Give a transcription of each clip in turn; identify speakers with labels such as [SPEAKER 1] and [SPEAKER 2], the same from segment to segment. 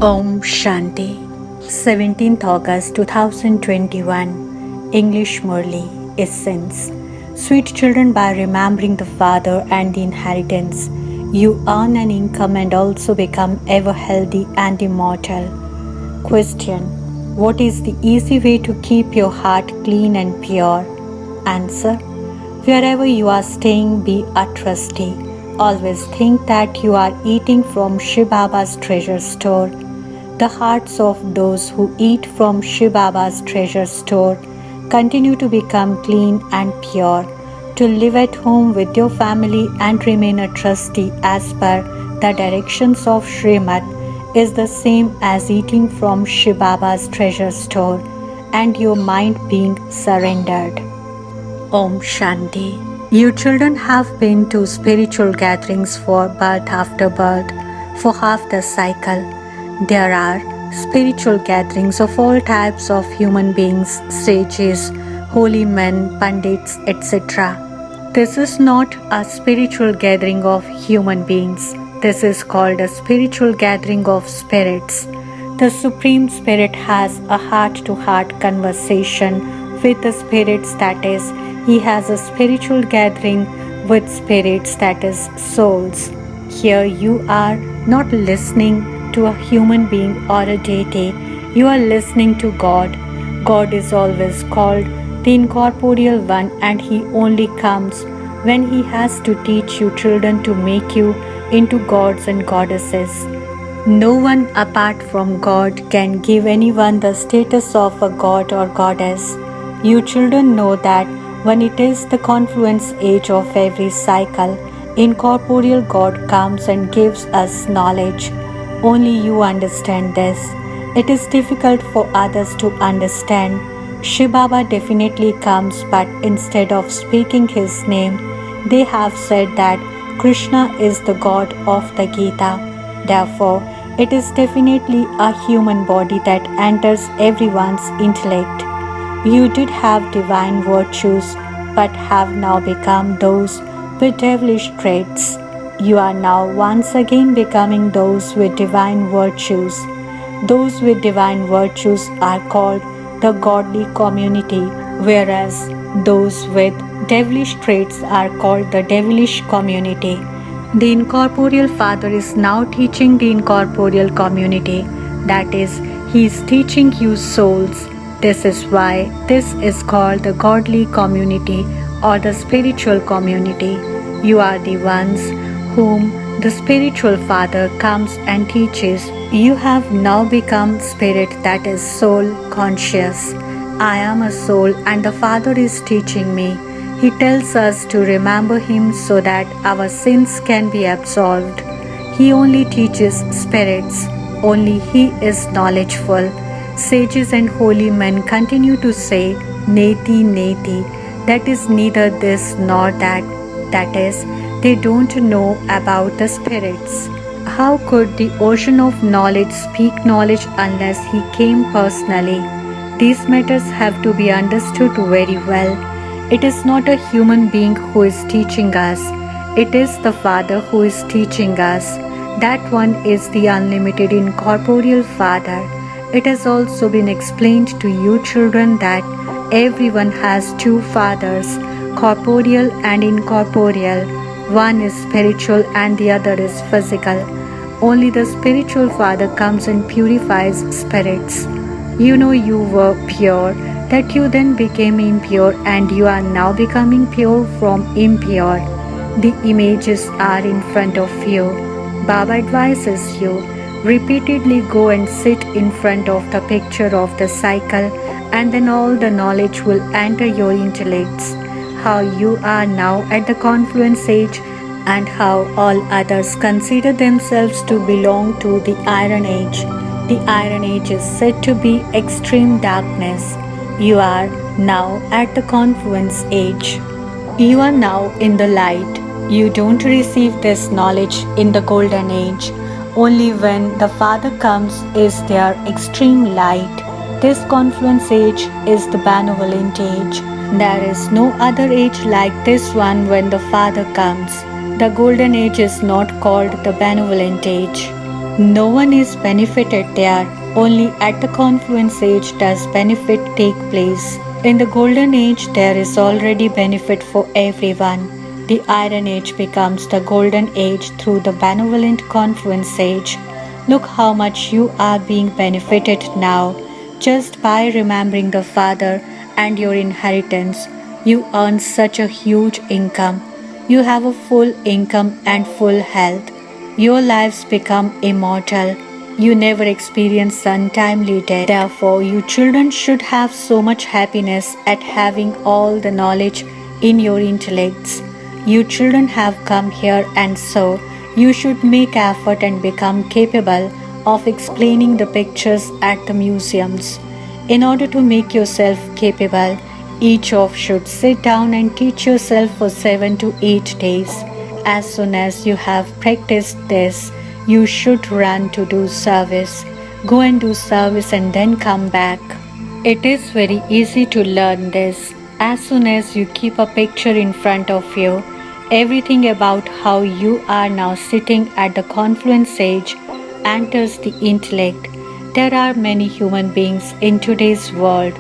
[SPEAKER 1] Om Shanti, 17th August 2021, English Murli, Essence. Sweet children, by remembering the Father and the inheritance, you earn an income and also become ever healthy and immortal. Question: what is the easy way to keep your heart clean and pure? Answer: wherever you are staying, be a trustee. Always think that you are eating from Shiv Baba's treasure store. The hearts of those who eat from Shiv Baba's treasure store continue to become clean and pure. To live at home with your family and remain a trustee as per the directions of Srimad is the same as eating from Shiv Baba's treasure store and your mind being surrendered. Om Shanti. You children have been to spiritual gatherings for birth after birth, for half the cycle. There are spiritual gatherings of all types of human beings, sages, holy men, pandits, etc. This is not a spiritual gathering of human beings. This is called a spiritual gathering of spirits. The Supreme Spirit has a heart-to-heart conversation with the spirits, that is, He has a spiritual gathering with spirits, that is, souls. Here you are not listening to a human being or a deity, you are listening to God. God is always called the incorporeal one, and He only comes when He has to teach you children to make you into gods and goddesses. No one apart from God can give anyone the status of a god or goddess. You children know that when it is the confluence age of every cycle, incorporeal God comes and gives us knowledge. Only you understand this. It is difficult for others to understand. Shiv Baba definitely comes, but instead of speaking His name, they have said that Krishna is the God of the Gita. Therefore, it is definitely a human body that enters everyone's intellect. You did have divine virtues, but have now become those with devilish traits. You are now once again becoming those with divine virtues. Those with divine virtues are called the godly community, whereas those with devilish traits are called the devilish community. The incorporeal Father is now teaching the incorporeal community. That is, He is teaching you souls. This is why this is called the godly community or the spiritual community. You are the ones whom the spiritual Father comes and teaches. You have now become spirit, that is soul conscious. I am a soul and the Father is teaching me. He tells us to remember Him so that our sins can be absolved. He only teaches spirits. Only He is knowledgeful. Sages and holy men continue to say, Neti, Neti, that is neither this nor that. That is, they don't know about the spirits. How could the ocean of knowledge speak knowledge unless He came personally? These matters have to be understood very well. It is not a human being who is teaching us. It is the Father who is teaching us. That one is the unlimited incorporeal Father. It has also been explained to you children that everyone has two fathers, corporeal and incorporeal. One is spiritual and the other is physical. Only the spiritual Father comes and purifies spirits. You know you were pure, that you then became impure, and you are now becoming pure from impure. The images are in front of you. Baba advises you, repeatedly go and sit in front of the picture of the cycle, and then all the knowledge will enter your intellects. How you are now at the confluence age and how all others consider themselves to belong to the Iron Age. The Iron Age is said to be extreme darkness. You are now at the confluence age. You are now in the light. You don't receive this knowledge in the golden age. Only when the Father comes is there extreme light. This confluence age is the benevolent age. There is no other age like this one when the Father comes. The golden age is not called the benevolent age. No one is benefited there. Only at the confluence age does benefit take place. In the golden age, there is already benefit for everyone. The iron age becomes the golden age through the benevolent confluence age. Look how much you are being benefited now. Just by remembering the Father and your inheritance, you earn such a huge income. You have a full income and full health. Your lives become immortal. You never experience untimely death. Therefore, you children should have so much happiness at having all the knowledge in your intellects. You children have come here, and so you should make effort and become capable of explaining the pictures at the museums. In order to make yourself capable, each of should sit down and teach yourself for 7 to 8 days. As soon as you have practiced this, you should run to do service. Go and do service and then come back. It is very easy to learn this. As soon as you keep a picture in front of you, everything about how you are now sitting at the confluence age enters the intellect. There are many human beings in today's world.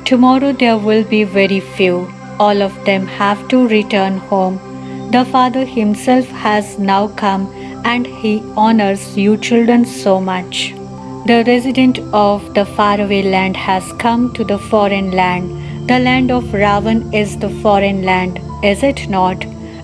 [SPEAKER 1] Tomorrow there will be very few. All of them have to return home. The Father Himself has now come and He honors you children so much. The resident of the faraway land has come to the foreign land. The land of Ravan is the foreign land, is it not?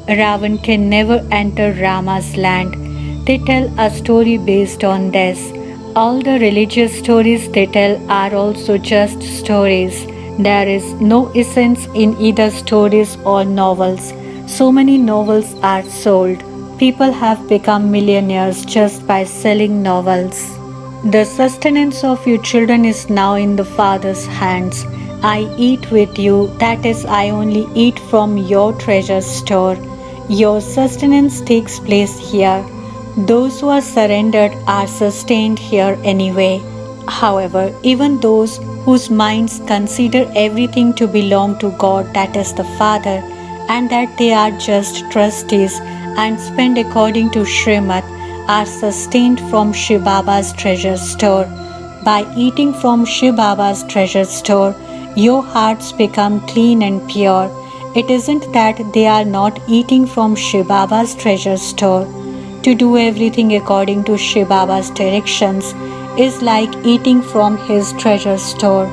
[SPEAKER 1] Ravan can never enter Rama's land. They tell a story based on this. All the religious stories they tell are also just stories. There is no essence in either stories or novels. So many novels are sold. People have become millionaires just by selling novels. The sustenance of you children is now in the Father's hands. I eat with you, that is, I only eat from your treasure store. Your sustenance takes place here. Those who are surrendered are sustained here anyway. However, even those whose minds consider everything to belong to God, that is the Father, and that they are just trustees and spend according to Srimad, are sustained from Shiv Baba's treasure store. By eating from Shiv Baba's treasure store, your hearts become clean and pure. It isn't that they are not eating from Shiv Baba's treasure store. To do everything according to Shiv Baba's directions is like eating from his treasure store.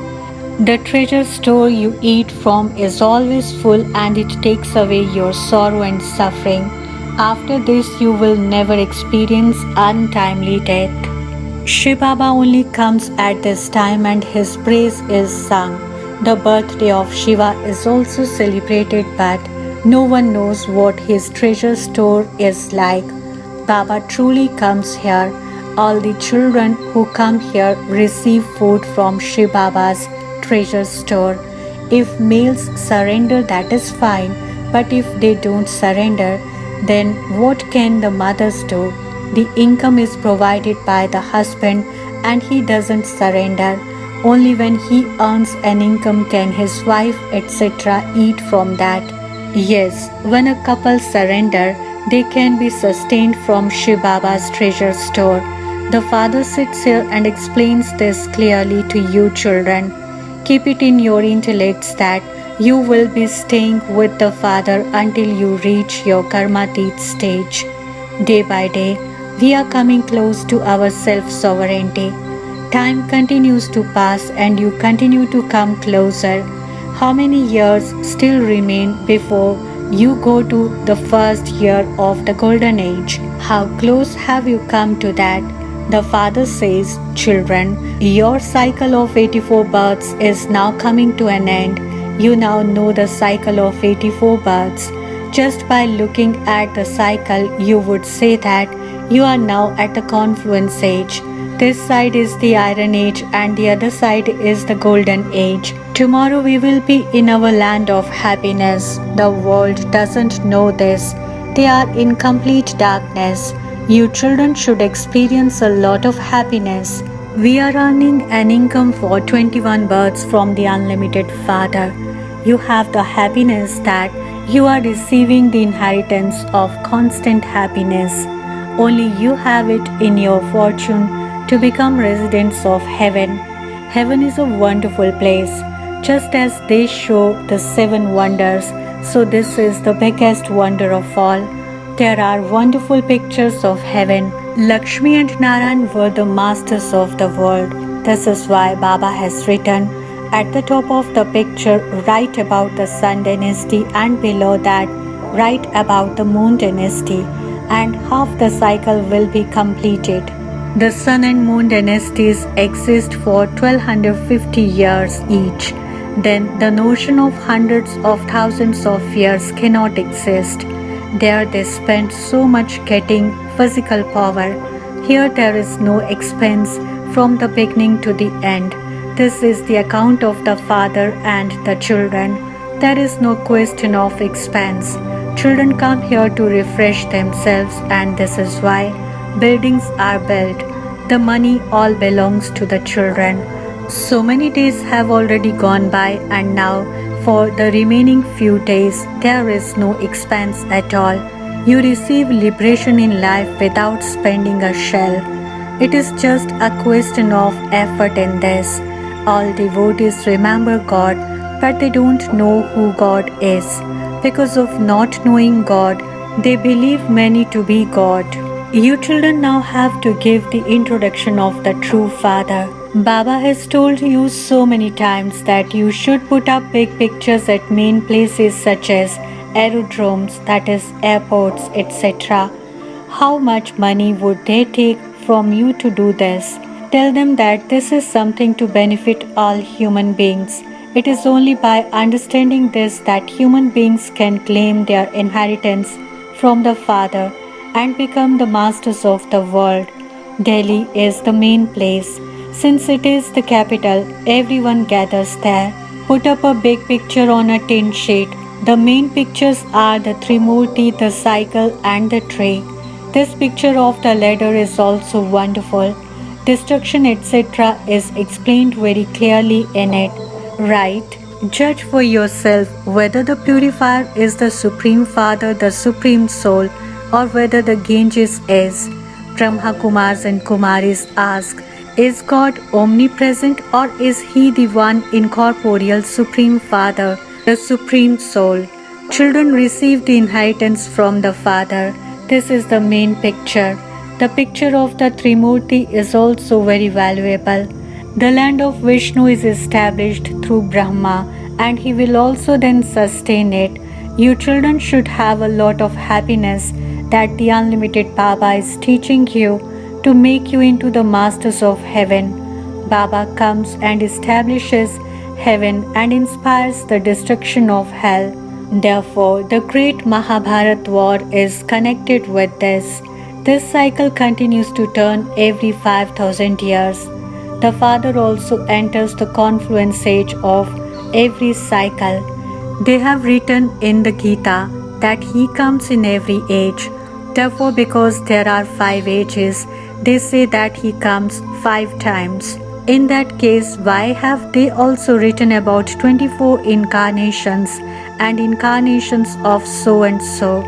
[SPEAKER 1] The treasure store you eat from is always full and it takes away your sorrow and suffering. After this, you will never experience untimely death. Shiv Baba only comes at this time and his praise is sung. The birthday of Shiva is also celebrated, but no one knows what his treasure store is like. Baba truly comes here. All the children who come here receive food from Shiv Baba's treasure store. If males surrender, that is fine, but if they don't surrender, then what can the mothers do? The income is provided by the husband and he doesn't surrender. Only when he earns an income can his wife, etc., eat from that. Yes, when a couple surrender, they can be sustained from Shiv Baba's treasure store. The Father sits here and explains this clearly to you children. Keep it in your intellects that you will be staying with the Father until you reach your Karmatit stage. Day by day, we are coming close to our self-sovereignty. Time continues to pass and you continue to come closer. How many years still remain before you go to the first year of the golden age? How close have you come to that? The Father says, children, your cycle of 84 births is now coming to an end. You now know the cycle of 84 births. Just by looking at the cycle, you would say that you are now at the confluence age. This side is the iron age and the other side is the golden age. Tomorrow we will be in our land of happiness. The world doesn't know this. They are in complete darkness. You children should experience a lot of happiness. We are earning an income for 21 births from the Unlimited Father. You have the happiness that you are receiving the inheritance of constant happiness. Only you have it in your fortune to become residents of heaven. Heaven is a wonderful place. Just as they show the 7 wonders, so this is the biggest wonder of all. There are wonderful pictures of heaven. Lakshmi and Narayan were the masters of the world. This is why Baba has written at the top of the picture, write about the Sun dynasty, and below that, write about the Moon dynasty, and half the cycle will be completed. The Sun and Moon dynasties exist for 1250 years each. Then the notion of hundreds of thousands of years cannot exist. There they spend so much getting physical power. Here there is no expense from the beginning to the end. This is the account of the father and the children. There is no question of expense. Children come here to refresh themselves, and this is why buildings are built. The money all belongs to the children. So many days have already gone by, and now for the remaining few days there is no expense at all. You receive liberation in life without spending a shell. It is just a question of effort in this. All devotees remember God, but they don't know who God is. Because of not knowing God, they believe many to be God. You children now have to give the introduction of the true Father. Baba has told you so many times that you should put up big pictures at main places such as aerodromes, that is airports, etc. How much money would they take from you to do this? Tell them that this is something to benefit all human beings. It is only by understanding this that human beings can claim their inheritance from the Father and become the masters of the world. Delhi is the main place. Since it is the capital, everyone gathers there. Put up a big picture on a tin sheet. The main pictures are the Trimurti, the cycle, and the tree. This picture of the ladder is also wonderful. Destruction, etc. is explained very clearly in it. Right? Judge for yourself whether the purifier is the Supreme Father, the Supreme Soul, or whether the Ganges is. Brahma Kumars and Kumaris ask, is God omnipresent, or is He the one incorporeal Supreme Father, the Supreme Soul? Children receive the inheritance from the Father. This is the main picture. The picture of the Trimurti is also very valuable. The land of Vishnu is established through Brahma, and he will also then sustain it. You children should have a lot of happiness that the Unlimited Baba is teaching you to make you into the masters of heaven. Baba comes and establishes heaven and inspires the destruction of hell. Therefore, the great Mahabharat war is connected with this. This cycle continues to turn every 5,000 years. The Father also enters the confluence age of every cycle. They have written in the Gita that He comes in every age. Therefore, because there are 5 ages, they say that He comes 5 times. In that case, why have they also written about 24 incarnations and incarnations of so and so?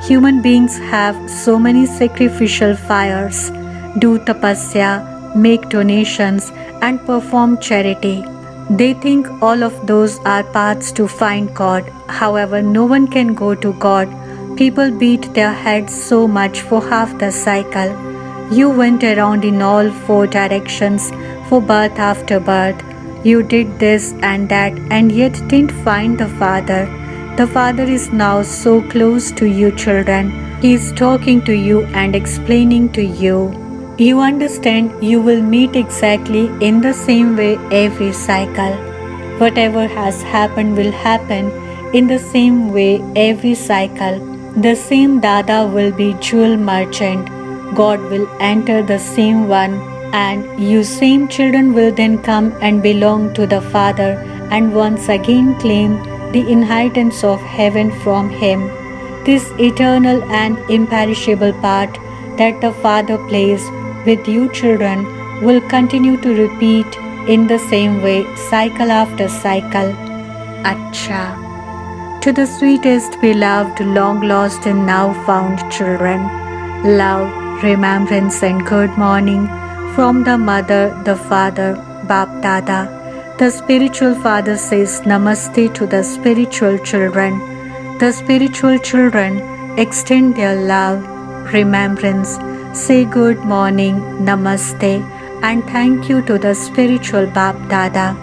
[SPEAKER 1] Human beings have so many sacrificial fires, do tapasya, make donations, and perform charity. They think all of those are paths to find God. However, no one can go to God. People beat their heads so much for half the cycle. You went around in all 4 directions for birth after birth. You did this and that and yet didn't find the Father. The Father is now so close to you children. He is talking to you and explaining to you. You understand you will meet exactly in the same way every cycle. Whatever has happened will happen in the same way every cycle. The same Dada will be jewel merchant. God will enter the same one, and you same children will then come and belong to the Father and once again claim the inheritance of heaven from Him. This eternal and imperishable part that the Father plays with you children will continue to repeat in the same way, cycle after cycle. Acha. To the sweetest, beloved, long lost and now found children, love, remembrance and good morning from the Mother, the Father, Bap Dada. The spiritual father says Namaste to the spiritual children. The spiritual children extend their love, remembrance, say good morning, Namaste, and thank you to the spiritual Bap Dada.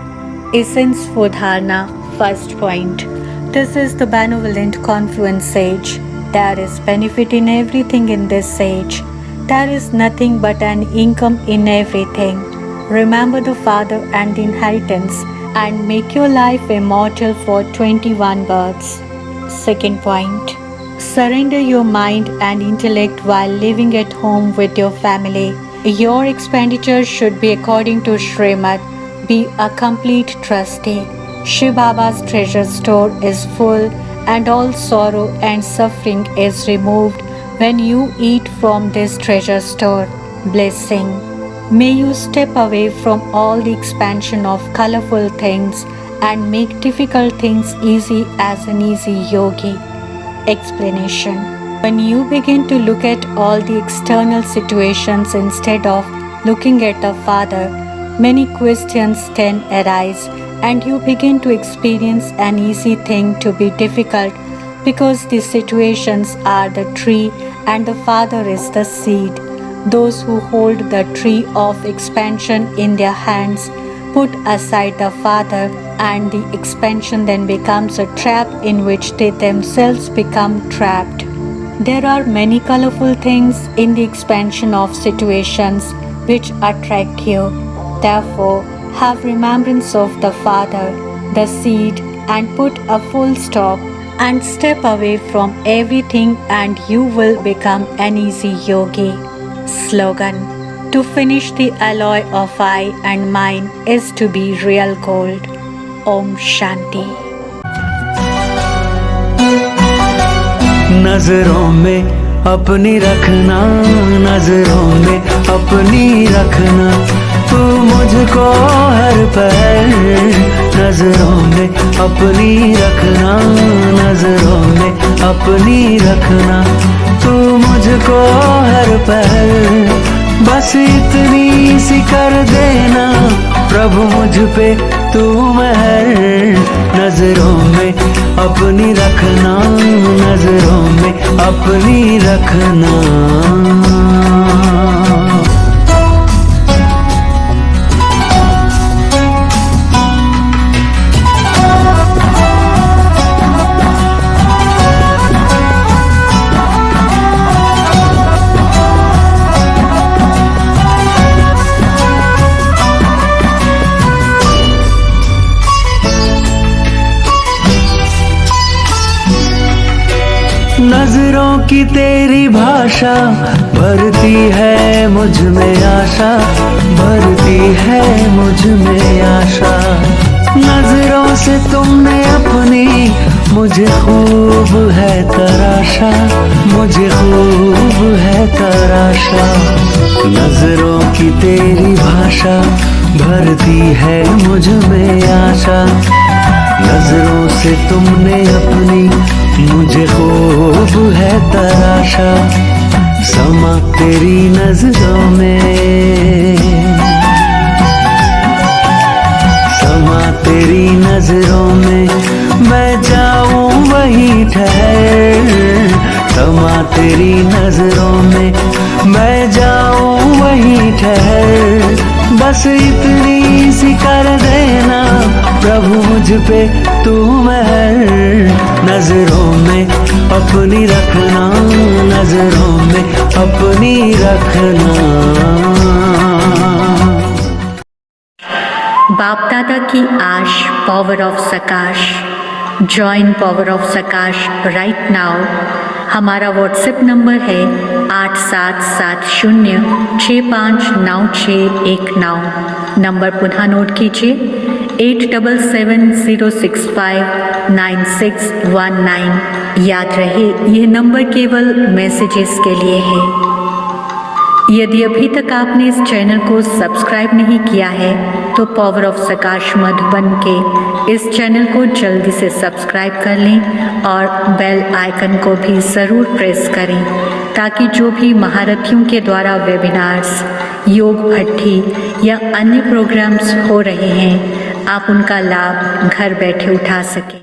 [SPEAKER 1] Essence for Dharana, first point. This is the benevolent confluence age. There is benefit in everything in this age. There is nothing but an income in everything. Remember the Father and the inheritance and make your life immortal for 21 births. Second point. Surrender your mind and intellect while living at home with your family. Your expenditure should be according to Srimad. Be a complete trustee. Shiv Baba's treasure store is full and all sorrow and suffering is removed when you eat from this treasure store. Blessing. May you step away from all the expansion of colorful things and make difficult things easy as an easy yogi. Explanation. When you begin to look at all the external situations instead of looking at the Father, many questions then arise and you begin to experience an easy thing to be difficult because the situations are the tree and the Father is the seed. Those who hold the tree of expansion in their hands put aside the Father, and the expansion then becomes a trap in which they themselves become trapped. There are many colorful things in the expansion of situations which attract you. Therefore, have remembrance of the Father, the seed, and put a full stop and step away from everything and you will become an easy yogi. Slogan. To finish the alloy of I and mine is to be real gold. Om Shanti.
[SPEAKER 2] नजरों में अपनी रखना, नजरों में अपनी रखना, तू मुझको हर पल नजरों में अपनी रखना, नजरों में अपनी रखना, तू मुझको हर पल बस इतनी सी कर देना प्रभु मुझ पे तू मेहर नजरों में अपनी रखना, नजरों में अपनी रखना। नजरों की तेरी भाषा भरती है मुझ में आशा, भरती है मुझ में आशा। नजरों से तुमने अपनी मुझे खूब है तराशा, मुझे खूब है तराशा। नजरों की तेरी भाषा भरती है मुझ में आशा, नजरों से तुमने अपनी मुझे खूब है तराशा। समा तेरी नजरों में, समा तेरी नजरों में, मैं जाऊं वहीं ठहर। समा तेरी नजरों में, मैं जाऊं वहीं ठहर। बस इतनी सी कर देना प्रभु मुझ पे तू मेहर नजरों में अपनी रखना, नजरों में अपनी रखना।
[SPEAKER 1] बाप दादा की आश, power of सकाश। Join power of सकाश right now. हमारा व्हाट्सएप नंबर है 8770659619। नंबर पुनः नोट कीजिए 8770659619। याद रहे यह नंबर केवल मैसेजेस के लिए है। यदि अभी तक आपने इस चैनल को सब्सक्राइब नहीं किया है तो पावर ऑफ सकाश मधुबन के इस चैनल को जल्दी से सब्सक्राइब कर लें और बेल आइकन को भी ज़रूर प्रेस करें ताकि जो भी महारथियों के द्वारा वेबिनार्स, योग भट्ठी या अन्य प्रोग्राम्स हो रहे हैं आप उनका लाभ घर बैठे उठा सकें।